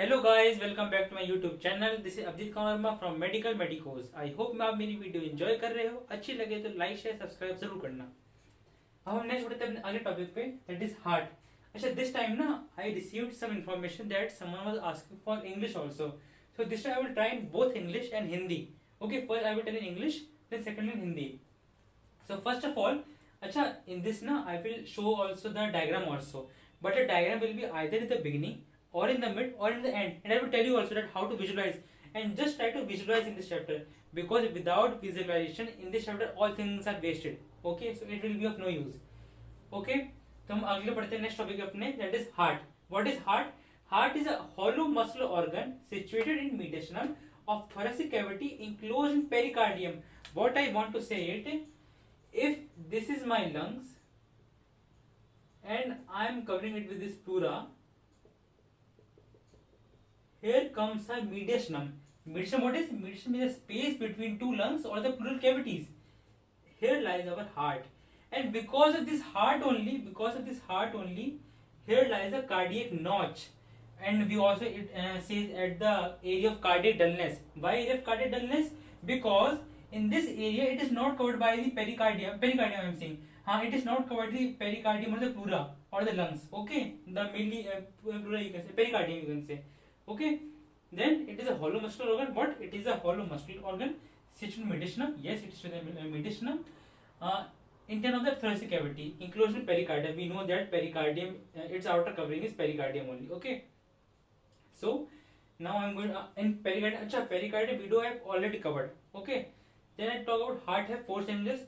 Hello guys, welcome back to my YouTube channel. This is Abhijeet Kumar Verma from medical medicos. I hope आप मेरी video enjoy कर रहे हो। अच्छी लगे तो लाइक शेयर सब्सक्राइब जरूर करना। अब हम नेक्स्ट बढ़ते हैं अपने अगले टॉपिक पे, दैट इज हार्ट। अच्छा, दिस टाइम ना I received some information that someone was asking for English also, so this time I will try in both English and Hindi. Okay, first I will tell in English, then second in Hindi. So first of all, acha, in this na I will show also the diagram also, but the diagram will be either in the beginning or in the mid or in the end, and I will tell you also that how to visualize, and just try to visualize in this chapter, because without visualization in this chapter all things are wasted. Okay, so it will be of no use. Okay, तो हम अगले बढ़ते हैं next topic अपने, that is heart. What is heart? Heart is a hollow muscular organ situated in mediastinum of thoracic cavity enclosed in pericardium. What I want to say it, if this is my lungs and I am covering it with this pleura, here comes a mediastinum. Mediastinum, what is mediastinum? Is a space between two lungs or the pleural cavities. Here lies our heart, and because of this heart only, here lies a cardiac notch. And we also it says at the area of cardiac dullness. Why area of cardiac dullness? Because in this area it is not covered by the pericardium I am saying. It is not covered the pericardium or the pleura or the lungs. Okay, the mainly pleura you can say, pericardium you can say. Okay, then it is a hollow muscular organ. What? It is a hollow muscular organ situated in mediastinum. Yes, it is in the mediastinum. Uh, Intern of the thoracic cavity, enclosed in pericardium. We know that pericardium, its outer covering is pericardium only. Okay. So now I'm going in pericardium. Acha, pericardium video I have already covered. Okay. Then I talk about heart have four chambers.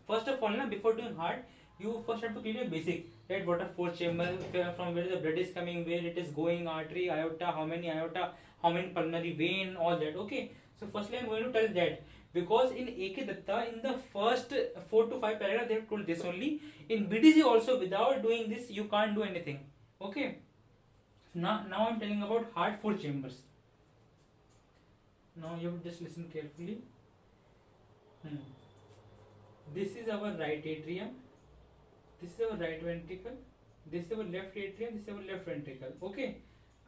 First of all, na, before doing heart, you first have to clear basic. Right? What are four chambers? From where the blood is coming, where it is going, artery, aorta, how many pulmonary vein, all that. Okay. So firstly, I'm going to tell that, because in AK Datta, in the first 4 to 5 paragraph, they have told this only. In BDC also, without doing this, you can't do anything. Okay. Now I'm telling about heart four chambers. Now you have to just listen carefully. This is our right atrium. This is our right ventricle. This is our left atrium. This is our left ventricle. Okay.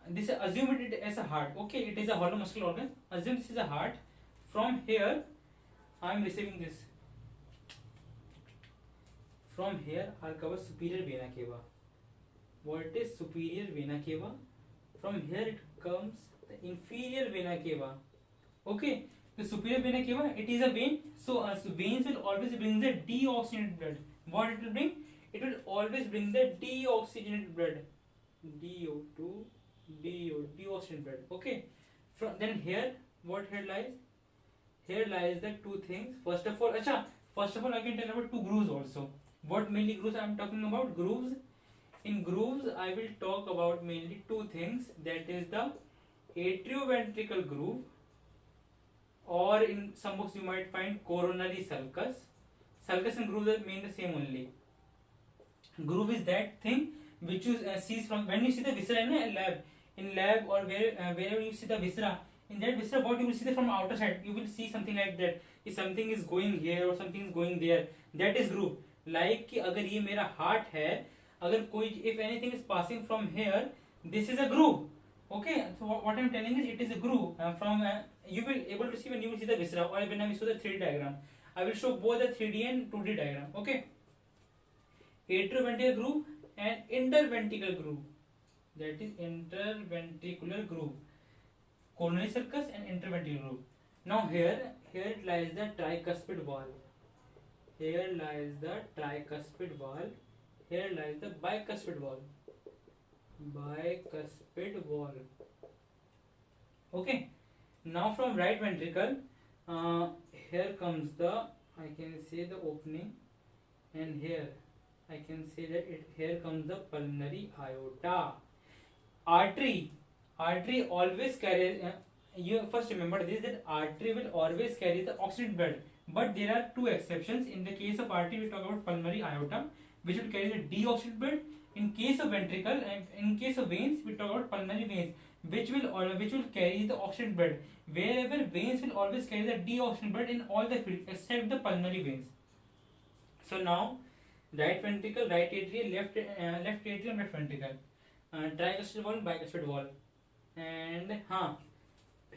This assume it as a heart. Okay, it is a hollow muscular organ. Assume this is a heart. From here, I am receiving this. From here, I'll cover superior vena cava. What is superior vena cava? From here it comes the inferior vena cava. Okay, the superior vena cava, it is a vein. So veins will always bring the deoxygenated blood. What it will bring? It will always bring the deoxygenated blood. DO2, deoxygenated blood. Okay. From then here, what here lies? Here lies the two things. First of all, I can tell about two grooves also. What mainly grooves I am talking about? Grooves. In grooves, I will talk about mainly two things. That is the atrioventrical groove, or in some books you might find coronary sulcus. Sulcus and groove are mainly the same only. Groove is that thing which you see from when you see the viscera in lab or wherever you see the viscera. In that viscera, what you will see that from outer side, you will see something like that. If something is going here or something is going there, that is groove. Like कि अगर ये मेरा heart है, अगर कोई if anything is passing from here, this is a groove. Okay, so what I am telling is it is a groove. From you will able to see when you will see the viscera, or when I will show the 3D diagram. I will show both the 3D and 2D diagram. Okay, atrioventricular groove and interventricular groove. That is interventricular groove, coronary sulcus and interventricular groove. Now here it lies the tricuspid valve. Here lies the tricuspid valve. Here lies the bicuspid valve. Bicuspid valve. Okay. Now from right ventricle, here comes the, I can say the opening, and here I can say that here comes the pulmonary aorta. Artery always carries. You first remember this, that artery will always carry the oxygenated blood. But there are two exceptions. In the case of artery, we talk about pulmonary aorta, which will carry the deoxygenated blood. In case of ventricle and in case of veins, we talk about pulmonary veins, which will carry the oxygenated blood. Wherever veins will always carry the deoxygenated blood in all the fields except the pulmonary veins. So now, right ventricle, right atrium, left atrium, left ventricle, tricuspid valve, bicuspid valve. And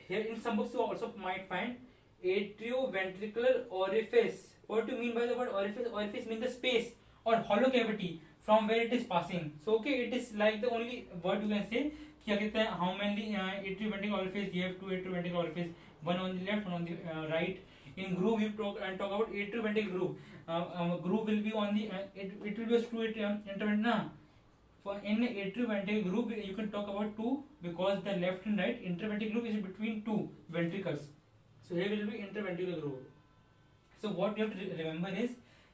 here in some books you also might find atrioventricular orifice. What do you mean by the word orifice? Orifice means the space or hollow cavity from where it is passing. So okay, it is like the only word you can say. क्या कहते हैं, how many atrioventricular orifice? You have two atrioventricular orifice, one on the left, one on the right. In groove you talk about atrioventricular groove. Groove will be on the it will be a two interventricular. For in atrioventricular groove you can talk about two, because the left and right interventricular groove is between two ventricles. So here will be interventricular groove. So what you have to remember is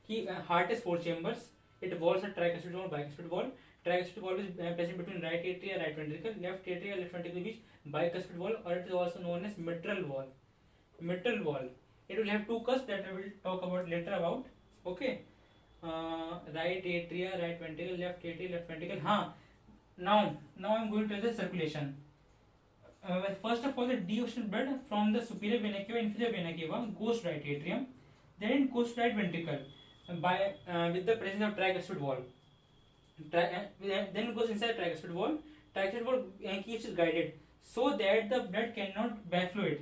कि heart is four chambers. It walls a tricuspid wall, bicuspid wall. Tricuspid wall is present between right atria, right ventricle, left atria, left ventricle which bicuspid wall, or it is also known as mitral wall. Mitral wall. It will have two cusps that I will talk about later about. Okay. Right atria, right ventricle, left atria, left ventricle. Now I am going to the circulation. First of all, the deocean blood from the superior vena cava, inferior vena cava goes to right atrium, then it goes to right ventricle by with the presence of tricuspid wall. Then it goes inside tricuspid wall. Tricuspid wall keeps it guided so that the blood cannot backflow it.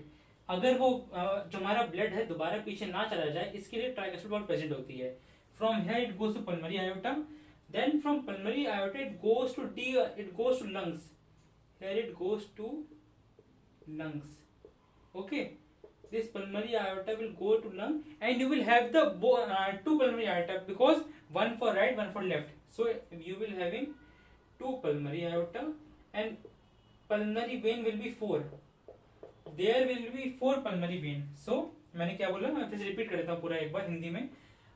अगर वो जो हमारा blood है दोबारा पीछे ना चला जाए, इसके लिए ट्राइकुस्पिड वॉल प्रेजेंट होती है. From here it goes to pulmonary aorta, then from pulmonary aorta it goes to lungs. Here it goes to lungs. Okay, this pulmonary aorta will go to lung, and you will have the two pulmonary aorta, because one for right, one for left. So you will having two pulmonary aorta, and pulmonary vein will be four. There will be four pulmonary vein. So मैंने क्या बोला, मैं फिर से repeat कर देता हूँ पूरा एक बार हिंदी में.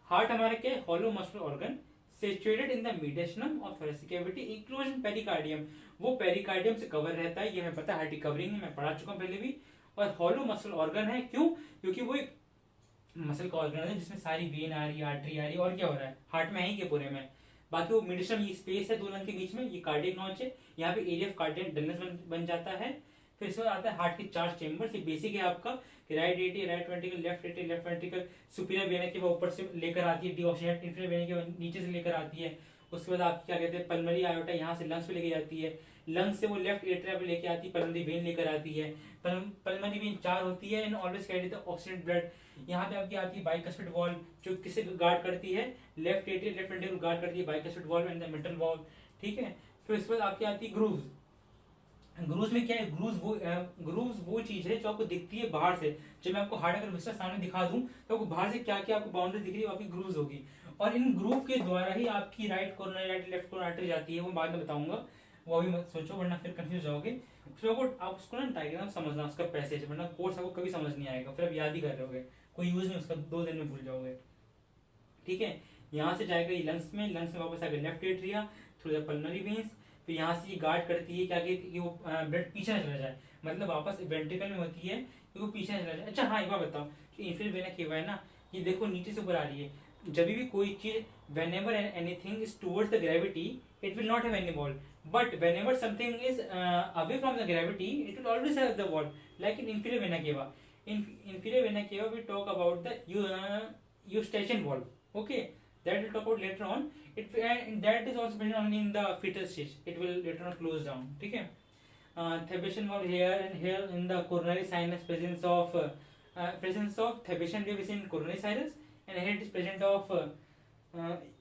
हार्ट हमारा क्या है? Hollow muscular organ situated in the mediastinum of thoracic cavity, inclusion pericardium. वो पेरिकार्डियम से कवर रहता है, ये हमें पता है, हार्ट कवरिंग में मैं पढ़ा चुका हूँ पहले भी. और हॉलो मसल ऑर्गन है, क्यों? क्योंकि वो एक मसल का ऑर्गन है जिसमें सारी वेन आ रही है, आर्टरी आ रही है, और क्या हो रहा है हार्ट में है ही के पूरे में. बाकी वो मिडियम ये स्पेस है दो लंग के बीच में, ये कार्डियक नॉच है, यहाँ पे एरिया ऑफ कार्डियक डलनेस बन जाता है. फिर इसके बाद आता है हार्ट के चार चेंबर्स. ये बेसिक है आपका कि right atrium, right ventricle, left atrium, left ventricle, superior vena के ऊपर से लेकर आती है डिओशिनेट, इंफीरियर वेना के नीचे से लेकर आती है. उसके बाद आपकी क्या कहते हैं पल्मोनरी आयोटा यहाँ से लंग्स पे लेके जाती है, लंग्स से वो लेफ्ट एट्रिया पे लेके आती है, पल्मोनरी वेन लेकर आती है. पल्मोनरी वेन चार होती है, and always carry the oxidant blood. यहाँ पे आपकी आती है बाइकस्पिड वॉल, जो किसे गार्ड करती है? Left atrium, left ventricle guard करती है bicuspid valve and the middle wall. ठीक है. फिर उसके बाद आपकी आती है ग्रूव्स. ग्रूव्स में क्या है? ग्रूव्स वो चीज है जो आपको दिखती है बाहर से. जब मैं आपको हार्ट अगर विस्तार सामने दिखा दूं तो आपको बाहर से क्या क्या आपको बाउंड्री दिख रही है, आपकी ग्रूव्स होगी. और इन ग्रूव के द्वारा ही आपकी right coronary, right left coronary artery जाती है. वो बाद में बताऊंगा, वो अभी मत सोचो वरना फिर कंफ्यूज जाओगे. उसमें आप उसको ना डायग्राम समझना, उसका पैसेज, वरना कोर्स आपको कभी समझ नहीं आएगा, फिर आप याद ही कर रहे होगे, कोई यूज नहीं उसका, 2 दिन में भूल जाओगे. ठीक है. यहाँ से जाएगा ये लंग्स में वापस आएगा left atria through the pulmonary veins. फिर यहाँ से ये गार्ड करती है क्या कि वो ब्लड पीछे न चला जाए, मतलब वापस वेंट्रिकल में होती है कि वो पीछे न चला जाए. अच्छा हाँ, एक बात बताओ कि इंफीरियर वेना केवा है ना, ये देखो नीचे से ऊपर आ रही है. जब भी कोई चीज whenever anything is towards the gravity it will not have any wall, but whenever something is away from the gravity it will always have the wall, like in inferior vena cava. In inferior vena cava we talk about the eustachian wall. Okay, that we'll talk about later on. That is also present only in the fetal stage, it will later on close down. ठीक है. Thebesian wall here, and here in the coronary sinus presence of Thebesian wave is in coronary sinus, and here it is present of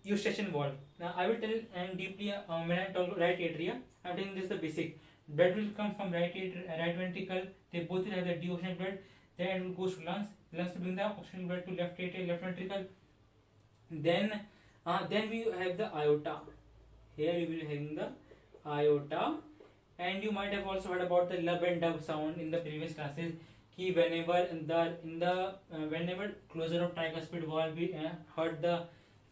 eustachian wall. Now I will tell and deeply when I talk about right atria, I am telling this the basic. Blood will come from right ventricle. They both will have the deocean blood. Then it will go to lungs. Lungs will bring the oxygen blood to left atria, left ventricle. Then we have the aorta. Here you will having the aorta, and you might have also heard about the lub and dub sound in the previous classes. कि whenever closure of tricuspid wall we heard the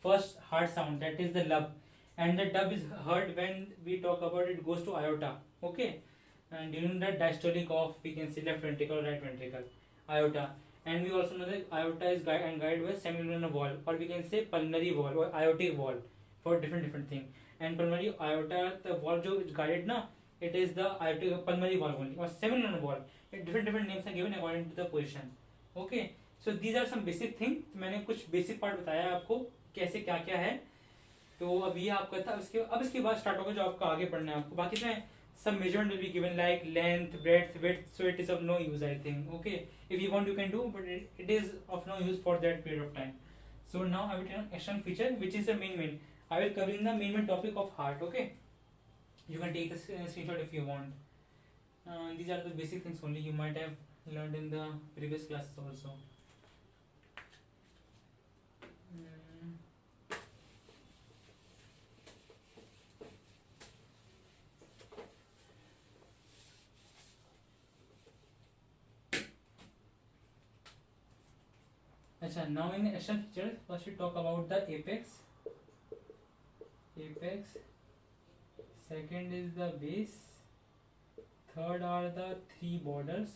first heart sound, that is the lub, and the dub is heard when we talk about it goes to aorta. Okay, and during the diastolic of we can see left ventricle, right ventricle, aorta. And we also know that aorta is guided by semilunar wall, or we can say pulmonary wall or aortic wall for different thing. And pulmonary aorta, the wall जो is guided ना, it is the aortic pulmonary wall only, or semilunar wall. Different names are given according to the position. Okay, so these are some basic thing. मैंने कुछ basic part बताया आपको कैसे क्या क्या है. तो अब ये आपका था. अब इसके बाद स्टार्ट होगा जो आपका आगे पढ़ना है आपको. बाकी मैं some measurement will be given like length, breadth, width, so it is of no use, I think. Okay, if you want you can do, but it is of no use for that period of time. So now I will turn on external feature, which is the main. I will cover in the main topic of heart. Okay, you can take a screenshot if you want. These are the basic things only you might have learned in the previous classes also. Mm. Achha, now in external features, first we talk about the apex. Second is the base. Third are the three borders.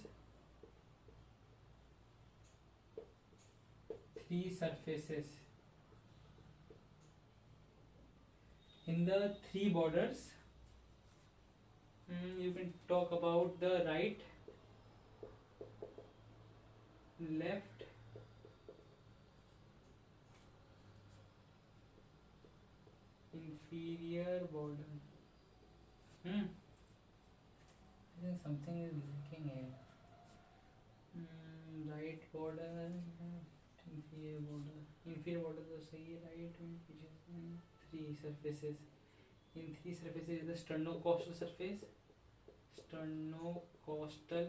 Three surfaces. In the three borders, you can talk about the right, left, inferior border. I think something is lacking here. Right border, left, inferior border. Inferior border तो सही है, right में पीछे three surfaces. In three surfaces is the sternocostal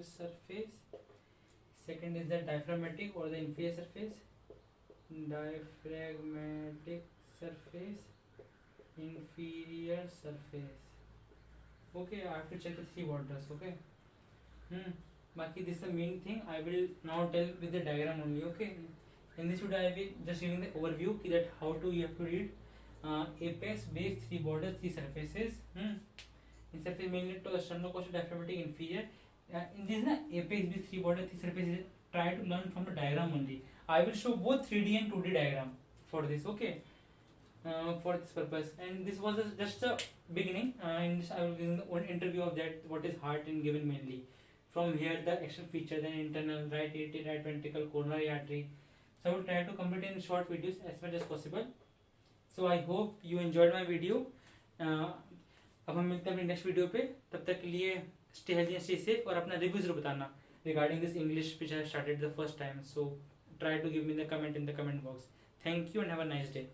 surface. Second is the diaphragmatic or the inferior surface. Diaphragmatic surface, inferior surface. Okay, I have to check the three borders. Okay. Baki, this is the main thing. I will now tell with the diagram only. Okay. In this video, I will just giving the overview that how to you have to read apex, base, three borders, three surfaces. In surface mainly to sternocostal, diaphragmatic, inferior. In this apex, base, three borders, three surfaces. Try to learn from the diagram only. I will show both 3D and 2D diagram for this. Okay. For this purpose, and this was just a beginning. In this, I will give one interview of that. What is heart and given mainly. From here, the external feature, then internal, right atrial, right ventricle, coronary artery. So I will try to complete in short videos as much as possible. So I hope you enjoyed my video. अब हम मिलते हैं अपने next video पे. तब तक के लिए stay healthy and stay safe और अपना रिव्यू जरूर बताना regarding this English which I have started the first time. So try to give me the comment in the comment box. Thank you and have a nice day.